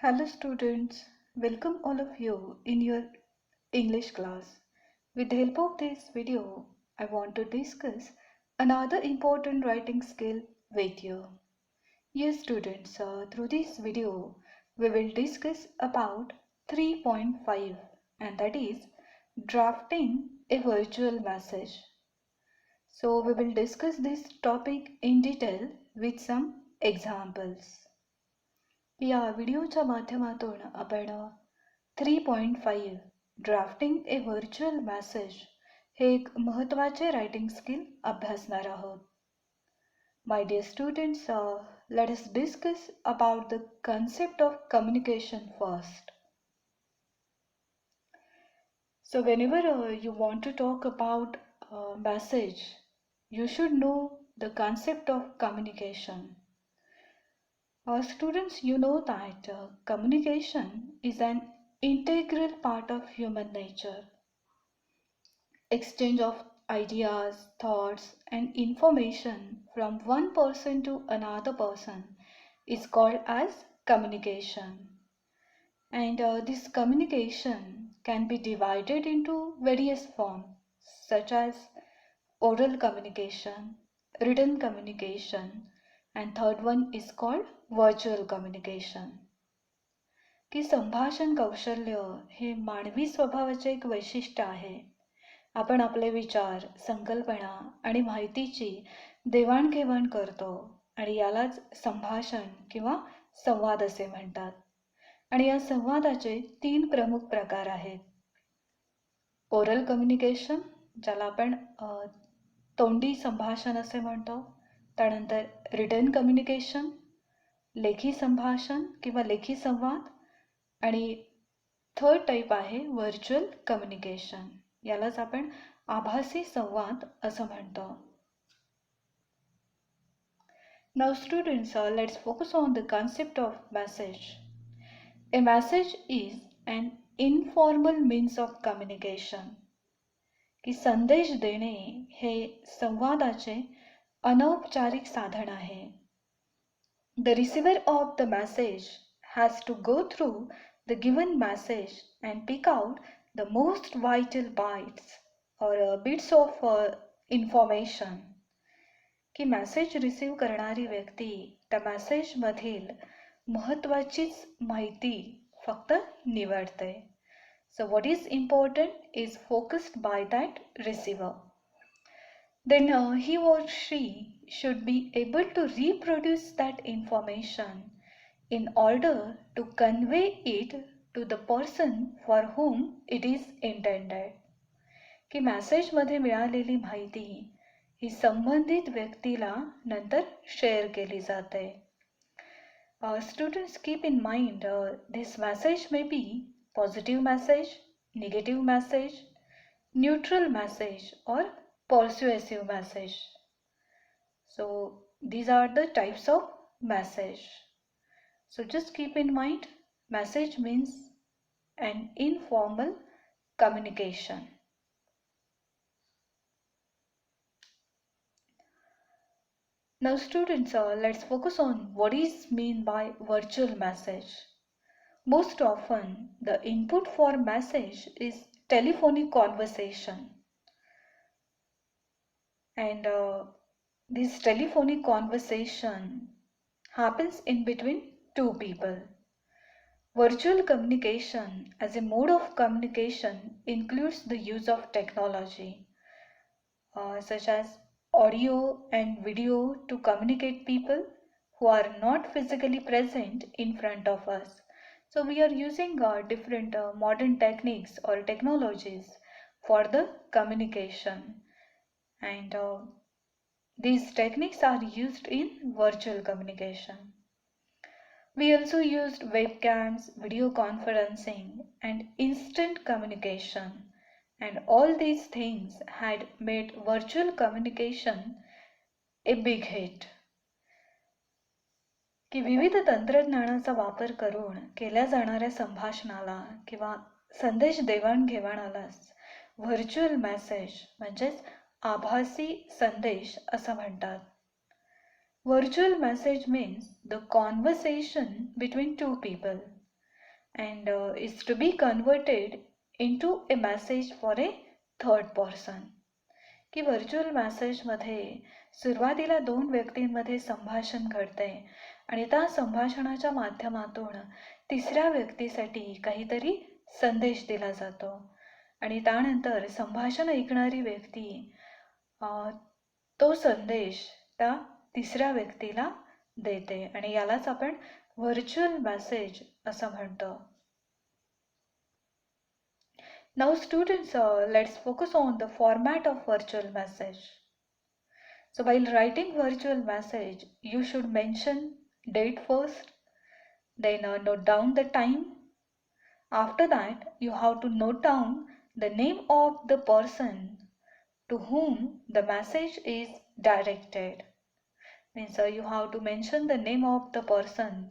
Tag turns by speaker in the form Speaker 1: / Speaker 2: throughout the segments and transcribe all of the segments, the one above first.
Speaker 1: Hello students, welcome all of you in your English class. With the help of this video, I want to discuss another important writing skill with you. Yes students, through this video, we will discuss about 3.5 and that is drafting a virtual message. So we will discuss this topic in detail with some examples. या व्हिडिओच्या माध्यमातून आपण 3.5 drafting ए virtual message हे एक महत्त्वाचे writing skill अभ्यासणार आहोत. My dear students, let us discuss about the concept of communication first. So whenever you want to talk about a message, you should know the concept of communication. Students, you know that communication is an integral part of human nature. Exchange of ideas, thoughts, and information from one person to another person is called as communication. And this communication can be divided into various forms such as oral communication, written communication, and third one is called virtual communication. की संभाषण कौशल्य हे मानवी स्वभावाचे एक वैशिष्ट्य आहे. आपण आपले विचार, संकल्पना आणि माहितीची देवाणघेवाण करतो आणि यालाच संभाषण किंवा संवाद असे म्हणतात. आणि या संवादाचे 3 प्रमुख प्रकार आहेत. ओरल कम्युनिकेशन, ज्याला आपण तोंडी संभाषण असे म्हणतो. त्यानंतर रिटन कम्युनिकेशन, लेखी संभाषण किंवा लेखी संवाद. आणि थर्ड टाईप आहे व्हर्च्युअल कम्युनिकेशन, यालाच आपण आभासी संवाद असं म्हणतो. Now students, let's focus on the concept of message. A message is an informal means of communication. की संदेश देणे हे संवादाचे अनौपचारिक साधन आहे. The receiver of the message has to go through the given message and pick out the most vital bytes or bits of information. की message receive करणारी व्यक्ती त्या मेसेजमधील महत्त्वाचीच माहिती फक्त निवडते. So what is important is focused by that receiver. Then he or she should be able to reproduce that information in order to convey it to the person for whom it is intended. की मेसेजमध्ये मिळालेली माहिती ही संबंधित व्यक्तीला नंतर share केली जाते. Students, keep in mind this message may be positive message, negative message, neutral message or persuasive message. So these are the types of message. So just keep in mind, message means an informal communication. Now students, let's focus on what is meant by virtual message. Most often the input for message is telephonic conversation. And this telephonic conversation happens in between two people. Virtual communication as a mode of communication includes the use of technology such as audio and video to communicate people who are not physically present in front of us. So we are using different modern techniques or technologies for the communication. And these techniques are used in virtual communication. We also used webcams, video conferencing, and instant communication. And all these things had made virtual communication a big hit. की विविध तंत्रज्ञानाचा वापर करून केल्या जाणाऱ्या संभाषणाला किंवा संदेश देवाणघेवाणालाच virtual message म्हणजेच आभासी संदेश असं म्हणतात. Virtual message means the conversation between two people and is to be converted into a message for a third person. की व्हर्च्युअल मेसेजमध्ये सुरुवातीला दोन व्यक्तींमध्ये संभाषण घडते आणि त्या संभाषणाच्या माध्यमातून तिसऱ्या व्यक्तीसाठी काहीतरी संदेश दिला जातो आणि त्यानंतर संभाषण ऐकणारी व्यक्ती तो संदेश त्या तिसऱ्या व्यक्तीला देते आणि यालाच आपण व्हर्च्युअल मेसेज असं म्हणतो. Now students, let's focus on the format of virtual message. So while writing virtual message, you should mention date first, then note down the time. After that, you have to note down the name of the person to whom the message is directed. Means you have to mention the name of the person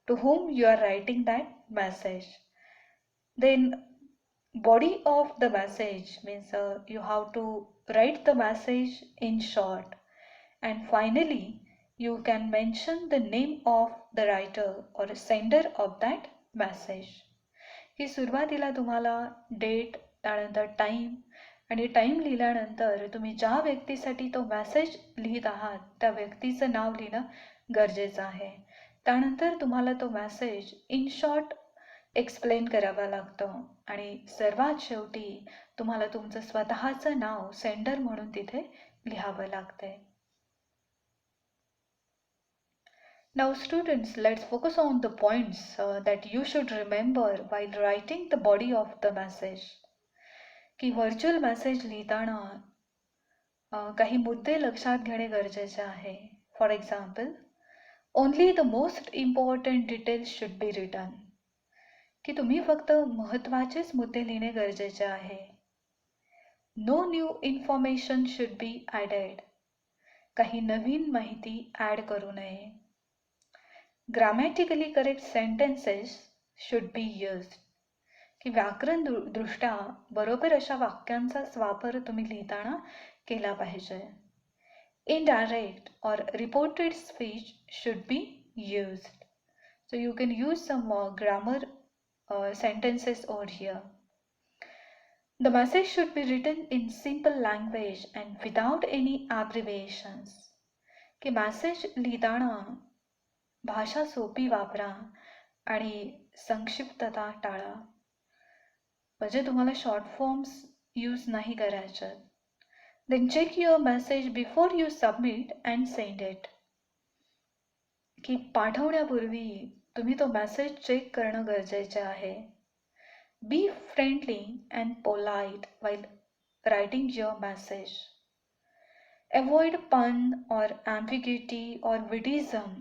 Speaker 1: to whom you are writing that message. Then body of the message means you have to write the message in short, and finally you can mention the name of the writer or sender of that message. की सुरुवातीला तुम्हाला date, त्यानंतर time आणि time लिहिल्यानंतर तुम्ही ज्या व्यक्तीसाठी तो message लिहित आहात त्या व्यक्तीचं नाव लिहिणं गरजेचं आहे. त्यानंतर तुम्हाला तो मेसेज इन शॉर्ट एक्सप्लेन करावा लागतो आणि सर्वात शेवटी तुम्हाला तुमचं स्वतःचं नाव सेंडर म्हणून तिथे लिहावं लागते. Now students, let's focus on the points that you should remember while writing the body of the message. की व्हर्च्युअल मेसेज लिहिताना काही मुद्दे लक्षात घेणे गरजेचे आहे. For example, only the most important details should be written. की तुम्ही फक्त महत्त्वाचेच मुद्दे लिहिणे गरजेचे आहे. No new information should be added. काही नवीन माहिती ॲड करू नये. Grammatically correct sentences should be used. की व्याकरण दृष्ट्या बरोबर अशा वाक्यांचाच वापर तुम्ही लिहिताना केला पाहिजे. इनडायरेक्ट और reported speech should be used. So you can use some grammar sentences over here. The message should be written in simple language and without any abbreviations. की मेसेज लिहिताना भाषा सोपी वापरा आणि संक्षिप्तता टाळा. म्हणजे तुम्हाला शॉर्ट फॉर्म्स यूज नाही करायचे. Then check your message before you submit and send it. की पाठवण्यापूर्वी तुम्ही तो मेसेज चेक करणं गरजेचे आहे. Be friendly and polite while writing your message. Avoid pun or ambiguity or witticism.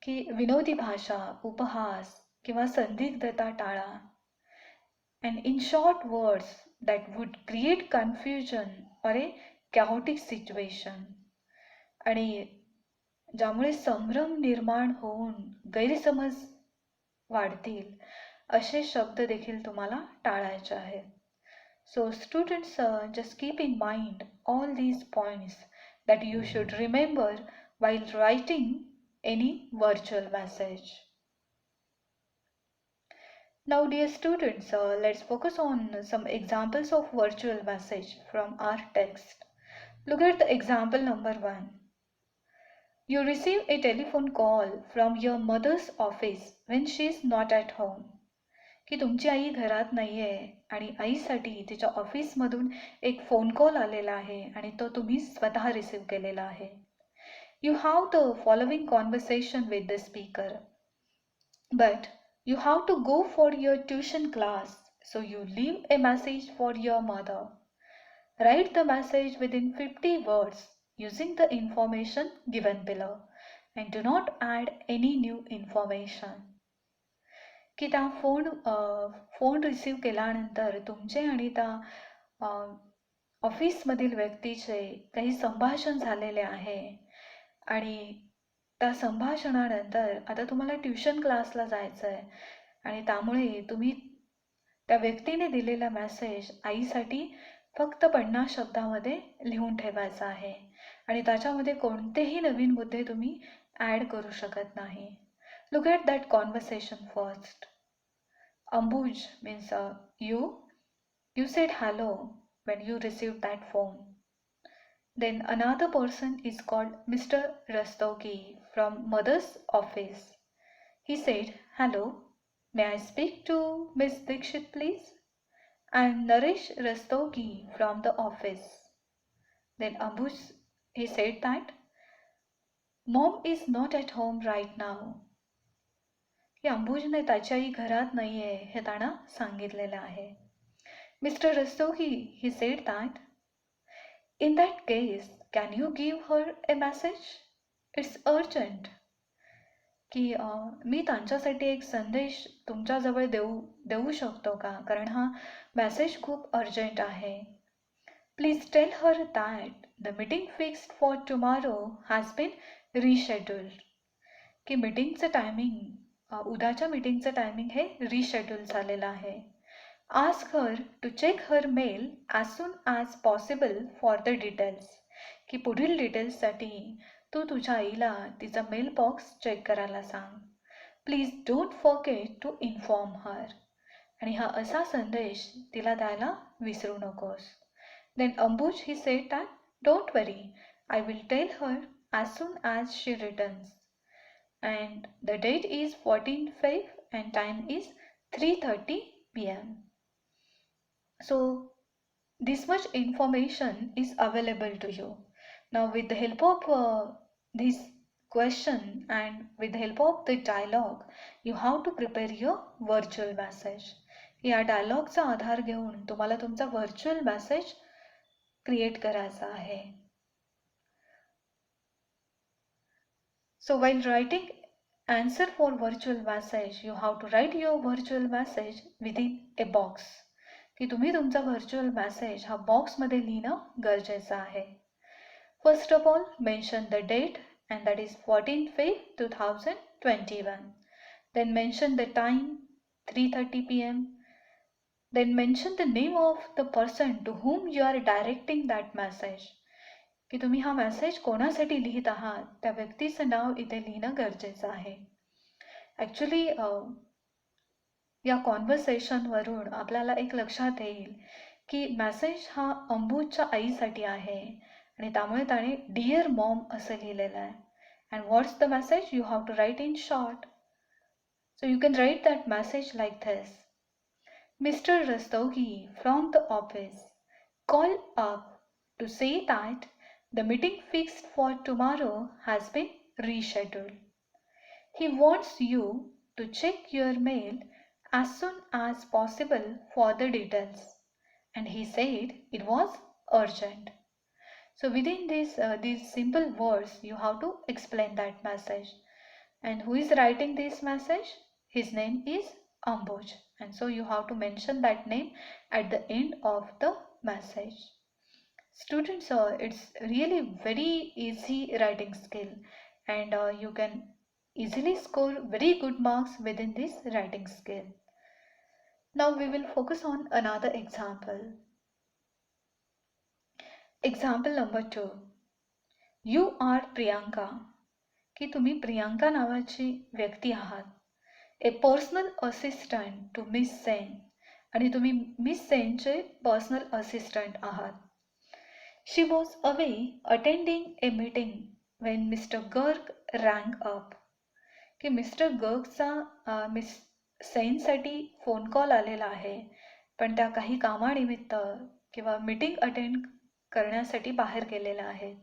Speaker 1: की विनोदी भाषा, उपहास किंवा संदिग्धता टाळा. And in short words that would create confusion or a chaotic situation. आणि ज्यामुळे संभ्रम निर्माण होऊन गैरसमज वाढतील असे शब्द देखील तुम्हाला टाळायचे आहेत. So students, just keep in mind all these points that you should remember while writing any virtual message. Now dear students, let's focus on some examples of virtual message from our text. Look at the example number 1. You receive a telephone call from your mother's office when she is not at home. की तुमची आई घरात नाही आहे आणि आईसाठी तिच्या ऑफिसमधून एक फोन कॉल आलेला आहे आणि तो तुम्ही स्वतः रिसीव केलेला आहे. You have the following conversation with the speaker, but you have to go for your tuition class, so you leave a message for your mother. Write the message within 50 words using the information given below and do not add any new information. की त्या phone receive केल्यानंतर तुमचे आणि त्या ऑफिसमधील व्यक्तीचे काही संभाषण झालेले आहे आणि त्या संभाषणानंतर आता तुम्हाला ट्युशन क्लासला जायचं आहे आणि त्यामुळे तुम्ही त्या व्यक्तीने दिलेला मेसेज आईसाठी फक्त 50 शब्दामध्ये लिहून ठेवायचा आहे आणि त्याच्यामध्ये कोणतेही नवीन मुद्दे तुम्ही ॲड करू शकत नाही. Look at that conversation first. Ambuj means you said hello when you received that phone. Then another person is called Mr. Rastogi from mother's office. He said, "Hello, may I speak to Miss Dixit, please? I'm Naresh Rastogi from the office." Then Ambuj, he said that, "Mom is not at home right now." की अंबुजने त्याची आई घरात नाहीये हे त्यांना सांगितलेलं आहे. Mister Rastogi he said that, "In that case, can you give her a message? It's urgent." की मी त्यांच्यासाठी एक संदेश तुमच्याजवळ देऊ शकतो का, कारण हा मेसेज खूप अर्जंट आहे. Please tell her that the meeting fixed for tomorrow has been rescheduled. की मीटिंगचं टायमिंग उद्याच्या मीटिंगचं टायमिंग हे रिशेड्यूल झालेलं आहे. Ask her to check her mail as soon as possible for the details. की पुढील डिटेल्ससाठी तू तुझ्या आईला तिचा मेल बॉक्स चेक करायला सांग. Please don't forget to inform her. आणि हा असा संदेश तिला द्यायला विसरू नकोस. Then Ambuj he said that, "Don't worry, I will tell her as soon as she returns." And the date is 14/5 and time is 3:30 p.m. So this much information is available to you. Now with the help of this question and with the help of the dialogue, you have to prepare your virtual message. या डायलॉगचा आधार घेऊन तुम्हाला तुमचा virtual message create करायचा आहे. So while writing answer for virtual message, you have to write your virtual message within a box. की तुम्ही तुमचा virtual message हा बॉक्समध्ये लिहिणं गरजेचं आहे. First of all, mention the date, and that is 14/5/2021. Then mention the time, 3:30 p.m. Then mention the name of the person to whom you are directing that message. की तुम्ही हा मेसेज कोणासाठी लिहित आहात त्या व्यक्तीचं नाव इथे लिहिणं गरजेचं आहे. ॲक्च्युली या कॉन्व्हर्सेशनवरून आपल्याला एक लक्षात येईल की मेसेज हा अंबुजच्या आईसाठी आहे आणि त्यामुळे त्याने डिअर मॉम असं लिहिलेलं आहे. And what's the message you have to write in short. So you can write that message like this. Mr. Rastogi from the office called up to say that the meeting fixed for tomorrow has been rescheduled. He wants you to check your mail as soon as possible for the details, and he said it was urgent. So within these simple words, you have to explain that message. And who is writing this message? His name is Ambuj, and so you have to mention that name at the end of the message. Students, it's really very easy writing skill, and you can easily score very good marks within this writing skill. Now we will focus on another example. Example number 2. You are Priyanka. की तुम्ही प्रियांका नावाची व्यक्ती आहात. A personal assistant to miss Sen, आणि तुम्ही miss सेनचे personal assistant आहात. She was away attending a meeting when mister Garg rang up. की मिस्टर गर्गचा मिस सेनसाठी फोन कॉल आलेला आहे, पण त्या काही कामानिमित्त किंवा मीटिंग अटेंड करण्यासाठी बाहेर गेलेल्या आहेत.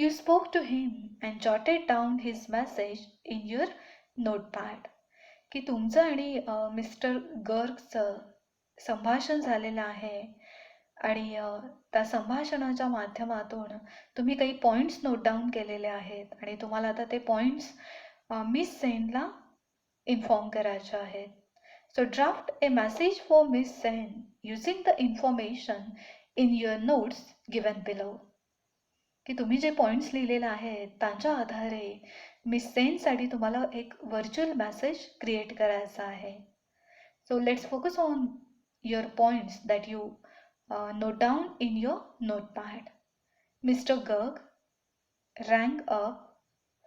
Speaker 1: You spoke to him and jotted down his message in your notepad. की तुमचं आणि मिस्टर गर्गचं संभाषण झालेलं आहे आणि त्या संभाषणाच्या माध्यमातून तुम्ही काही पॉईंट्स नोट डाऊन केलेले आहेत आणि तुम्हाला आता ते पॉईंट्स मिस सेनला इन्फॉर्म करायचे आहेत. So draft a message for miss Sen using the information in your notes given below. की तुम्ही जे पॉईंट्स लिहिलेले आहेत त्यांच्या आधारे मिस सेनसाठी तुम्हाला एक व्हर्च्युअल मेसेज क्रिएट करायचा आहे. So let's focus on your points that you note down in your notepad. Mister Garg rang up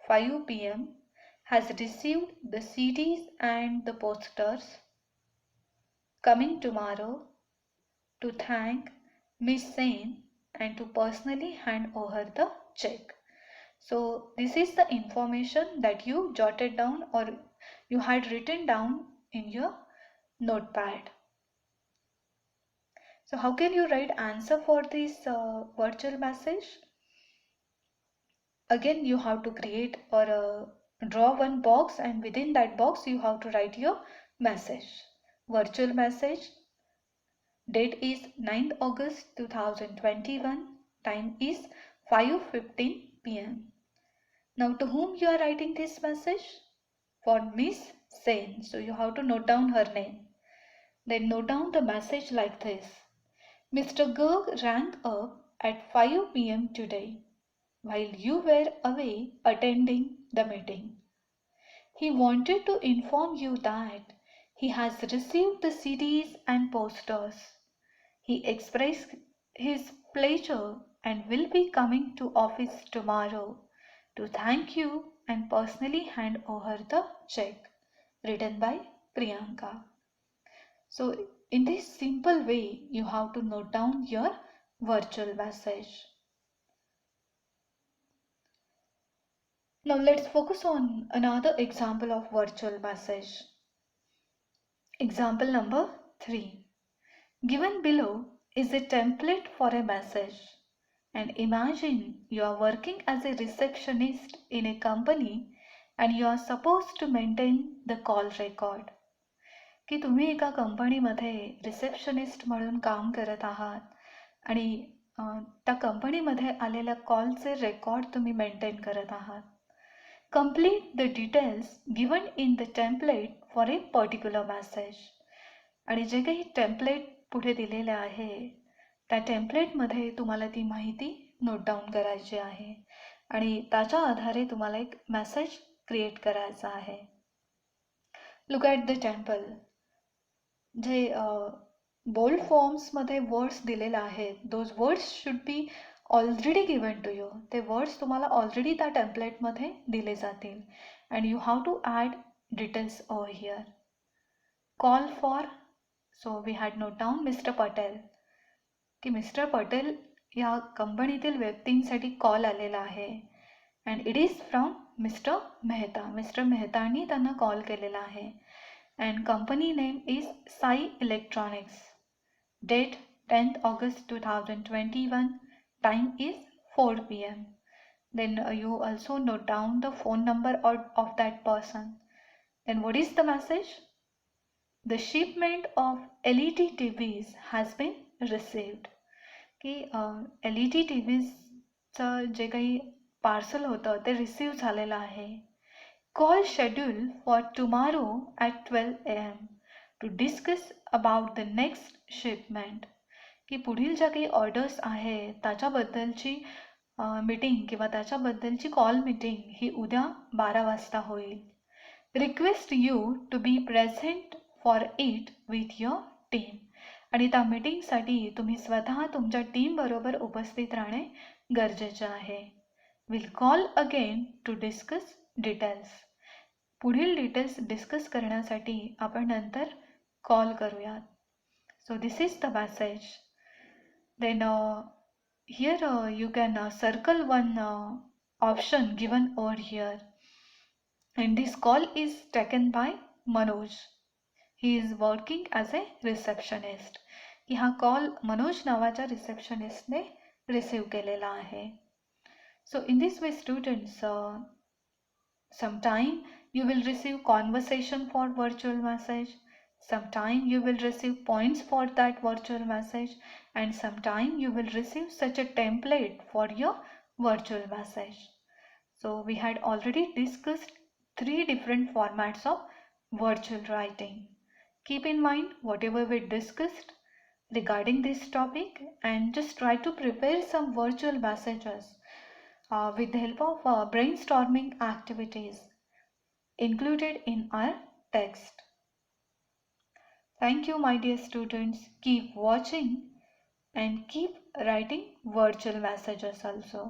Speaker 1: 5 p.m. has received the CDs and the posters. coming tomorrow to thank Miss Sen and to personally hand over the check. So this is the information that you jotted down or you had written down in your notepad. So how can you write answer for this virtual message? Again, you have to create or draw one box, and within that box you have to write your message. Virtual message. Date is 9th August 2021. Time is 5:15 p.m. Now to whom you are writing this message? For Miss Sen. So you have to note down her name. Then note down the message like this. Mr. Garg rang up at 5 p.m. today while you were away attending the meeting. He wanted to inform you that he has received the CDs and posters. He expressed his pleasure and will be coming to office tomorrow to thank you and personally hand over the check. Written by Priyanka. So in this simple way, you have to note down your virtual message. Now let's focus on another example of virtual message. Example number 3. Given below is a template for a message. And imagine you are working as a receptionist in a company and you are supposed to maintain the call record. की तुम्ही एका कंपनीमध्ये receptionist म्हणून काम करत आहात आणि त्या कंपनीमध्ये आलेल्या कॉलचे रेकॉर्ड तुम्ही मेंटेन करत आहात. Complete the details given in the template for a particular message. आणि जे काही टेम्पलेट पुढे दिलेले आहे त्या टेम्पलेटमध्ये तुम्हाला ती माहिती नोट डाऊन करायची आहे आणि त्याच्या आधारे तुम्हाला एक मेसेज क्रिएट करायचा आहे. Look at the temple. जे बोल्ड फॉर्म्समध्ये वर्ड्स दिलेले आहेत, those words should be already given to you. ते वर्ड्स तुम्हाला ऑलरेडी त्या टेम्पलेटमध्ये दिले जातील and you have to add details over here. Call for. So we had note down mister Patel, की मिस्टर पटेल या कंपनीतील व्यक्तींसाठी कॉल आलेला आहे and it is from mister Mehta. Mister मेहतांनी त्यांना कॉल केलेला आहे and company name is Sai Electronics. Date 10th August 2021. Time is 4 p.m. Then you also note down the phone number of that person. Then what is the message? The shipment of LED TVs has been received. की LED TVचं जे काही parcel होतं ते receive झालेलं आहे. Call schedule for tomorrow at 12 a.m. to discuss about the next shipment. की पुढील ज्या काही ऑर्डर्स आहे त्याच्याबद्दलची मीटिंग किंवा त्याच्याबद्दलची कॉल मीटिंग ही उद्या 12 वाजता होईल. Request you to be present for it with your team. आणि त्या मीटिंगसाठी तुम्ही स्वतः तुमच्या टीमबरोबर उपस्थित राहणे गरजेचे आहे. Will call again to discuss details. पुढील डिटेल्स डिस्कस करण्यासाठी आपण नंतर कॉल करूयात. So this is the message. Then here you can circle one option given over here and this call is taken by Manoj. He is working as a receptionist. की हा call Manoj नावाच्या रिसेप्शनिस्टने receive केलेला आहे. So in this way students, sometime you will receive conversation for virtual message, sometime you will receive points for that virtual message, and sometime you will receive such a template for your virtual message. So we had already discussed 3 different formats of virtual writing. Keep in mind whatever we discussed regarding this topic and just try to prepare some virtual messages with the help of brainstorming activities included in our text. Thank you, my dear students. Keep watching and keep writing virtual messages also.